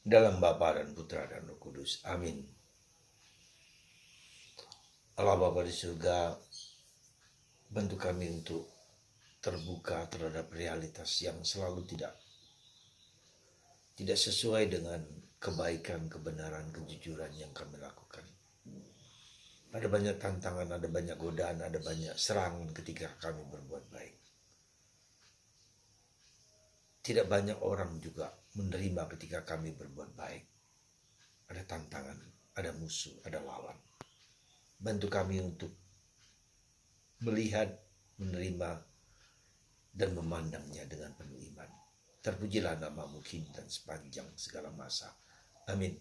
Dalam Bapa dan Putra dan Roh Kudus. Amin. Allah Bapa di surga, bantu kami untuk terbuka terhadap realitas yang selalu tidak sesuai dengan kebaikan, kebenaran, kejujuran yang kami lakukan. Ada banyak tantangan, ada banyak godaan, ada banyak serangan ketika kami berbuat baik. Tidak banyak orang juga menerima ketika kami berbuat baik. Ada tantangan, ada musuh, ada lawan. Bantu kami untuk melihat, menerima, dan memandangnya dengan penuh iman. Terpujilah namamu kini dan sepanjang segala masa. Amin.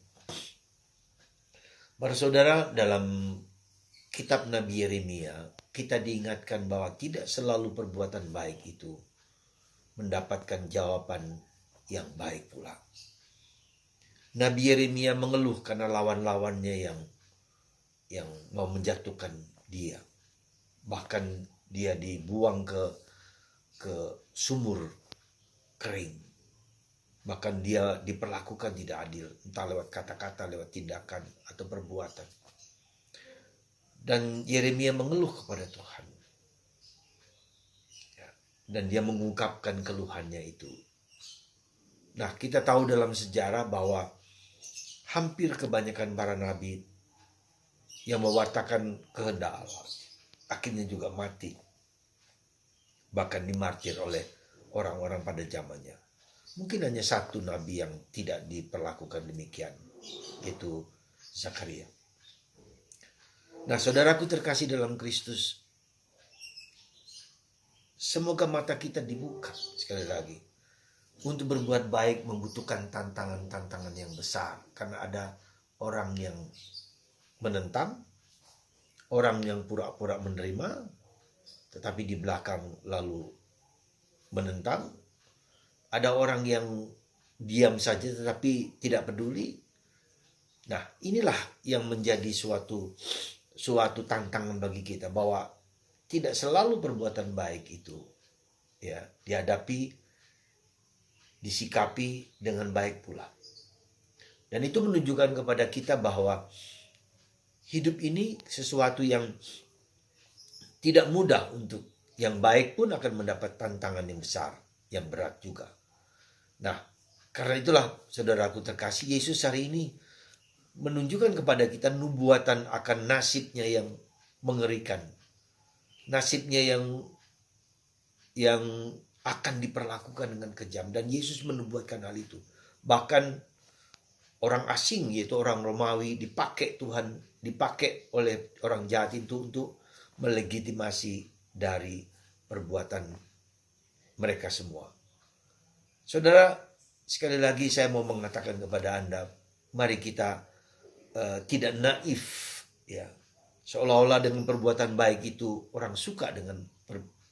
Para saudara, dalam kitab Nabi Yeremia, kita diingatkan bahwa tidak selalu perbuatan baik itu mendapatkan jawaban yang baik pula. Nabi Yeremia mengeluh karena lawan-lawannya yang mau menjatuhkan dia. Bahkan dia dibuang ke sumur kering. Bahkan dia diperlakukan tidak adil, entah lewat kata-kata, lewat tindakan, atau perbuatan. Dan Yeremia mengeluh kepada Tuhan. Dan dia mengungkapkan keluhannya itu. Nah, kita tahu dalam sejarah bahwa hampir kebanyakan para nabi yang mewartakan kehendak Allah akhirnya juga mati. Bahkan dimartir oleh orang-orang pada zamannya. Mungkin hanya satu nabi yang tidak diperlakukan demikian, yaitu Zakaria. Nah, saudaraku terkasih dalam Kristus, semoga mata kita dibuka sekali lagi. Untuk berbuat baik membutuhkan tantangan-tantangan yang besar. Karena ada orang yang menentang, orang yang pura-pura menerima, tetapi di belakang lalu menentang. Ada orang yang diam saja tetapi tidak peduli. Nah, inilah yang menjadi suatu tantangan bagi kita, bahwa tidak selalu perbuatan baik itu ya dihadapi, disikapi dengan baik pula. Dan itu menunjukkan kepada kita bahwa hidup ini sesuatu yang tidak mudah. Untuk yang baik pun akan mendapat tantangan yang besar, yang berat juga. Nah, karena itulah saudaraku terkasih, Yesus hari ini menunjukkan kepada kita nubuatan akan nasibnya yang mengerikan. Nasibnya yang akan diperlakukan dengan kejam. Dan Yesus menubuatkan hal itu. Bahkan orang asing, yaitu orang Romawi, dipakai oleh orang jahat itu untuk melegitimasi dari perbuatan mereka semua. Saudara, sekali lagi saya mau mengatakan kepada Anda, mari kita tidak naif, ya, seolah-olah dengan perbuatan baik itu orang suka dengan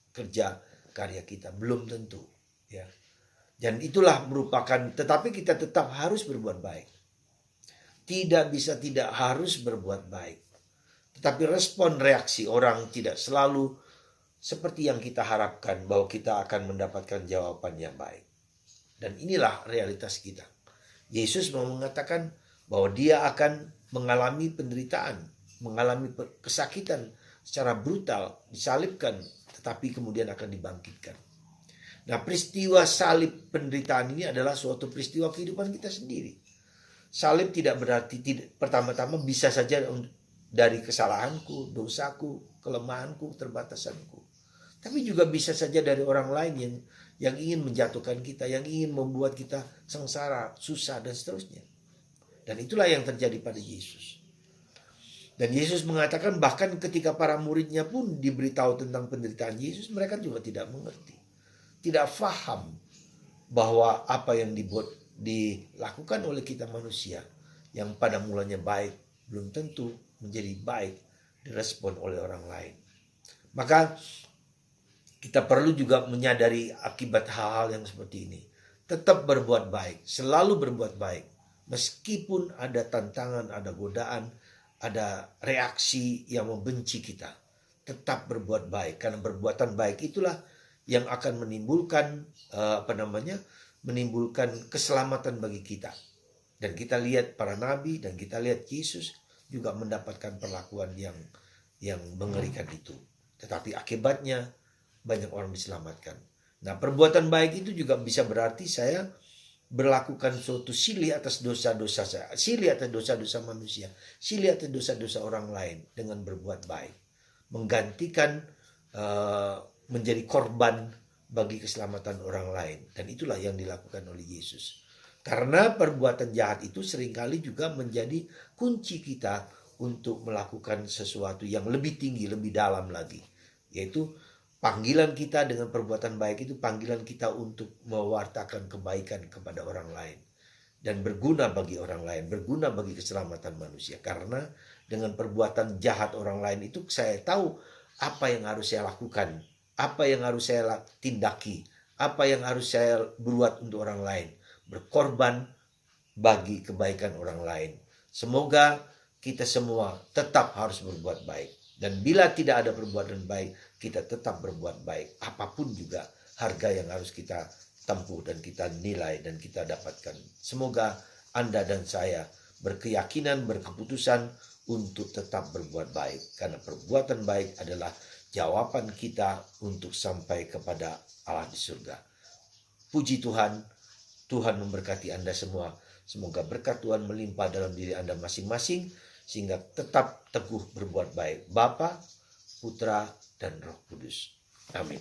kerja karya kita. Belum tentu, ya. Dan itulah merupakan, tetapi kita tetap harus berbuat baik. Tidak bisa tidak harus berbuat baik. Tetapi respon reaksi orang tidak selalu seperti yang kita harapkan, bahwa kita akan mendapatkan jawaban yang baik. Dan inilah realitas kita. Yesus mau mengatakan bahwa dia akan mengalami penderitaan, mengalami kesakitan secara brutal, disalibkan, tetapi kemudian akan dibangkitkan. Nah, peristiwa salib penderitaan ini adalah suatu peristiwa kehidupan kita sendiri. Salib tidak berarti pertama-tama bisa saja dari kesalahanku, dosaku, kelemahanku, terbatasanku. Tapi juga bisa saja dari orang lain yang ingin menjatuhkan kita, yang ingin membuat kita sengsara, susah, dan seterusnya. Dan itulah yang terjadi pada Yesus. Dan Yesus mengatakan bahkan ketika para muridnya pun diberitahu tentang penderitaan Yesus, mereka juga tidak mengerti. Tidak faham bahwa apa yang dilakukan oleh kita manusia yang pada mulanya baik, belum tentu menjadi baik direspon oleh orang lain. Maka kita perlu juga menyadari akibat hal-hal yang seperti ini. Tetap berbuat baik, selalu berbuat baik. Meskipun ada tantangan, ada godaan, ada reaksi yang membenci kita, tetap berbuat baik. Karena perbuatan baik itulah yang akan menimbulkan menimbulkan keselamatan bagi kita. Dan kita lihat para nabi dan kita lihat Yesus juga mendapatkan perlakuan yang mengerikan itu. Tetapi akibatnya banyak orang diselamatkan. Nah, perbuatan baik itu juga bisa berarti saya berlakukan suatu silih atas dosa-dosa saya, silih atas dosa-dosa manusia, silih atas dosa-dosa orang lain dengan berbuat baik. Menggantikan menjadi korban bagi keselamatan orang lain. Dan itulah yang dilakukan oleh Yesus. Karena perbuatan jahat itu seringkali juga menjadi kunci kita untuk melakukan sesuatu yang lebih tinggi, lebih dalam lagi. Yaitu panggilan kita dengan perbuatan baik itu panggilan kita untuk mewartakan kebaikan kepada orang lain. Dan berguna bagi orang lain, berguna bagi keselamatan manusia. Karena dengan perbuatan jahat orang lain itu saya tahu apa yang harus saya lakukan, apa yang harus saya tindaki, apa yang harus saya buat untuk orang lain. Berkorban bagi kebaikan orang lain. Semoga kita semua tetap harus berbuat baik. Dan bila tidak ada perbuatan baik, kita tetap berbuat baik. Apapun juga harga yang harus kita tempuh dan kita nilai dan kita dapatkan. Semoga Anda dan saya berkeyakinan, berkeputusan untuk tetap berbuat baik. Karena perbuatan baik adalah jawaban kita untuk sampai kepada Allah di surga. Puji Tuhan. Tuhan memberkati Anda semua. Semoga berkat Tuhan melimpah dalam diri Anda masing-masing sehingga tetap teguh berbuat baik. Bapa, Putra, dan Roh Kudus. Amin.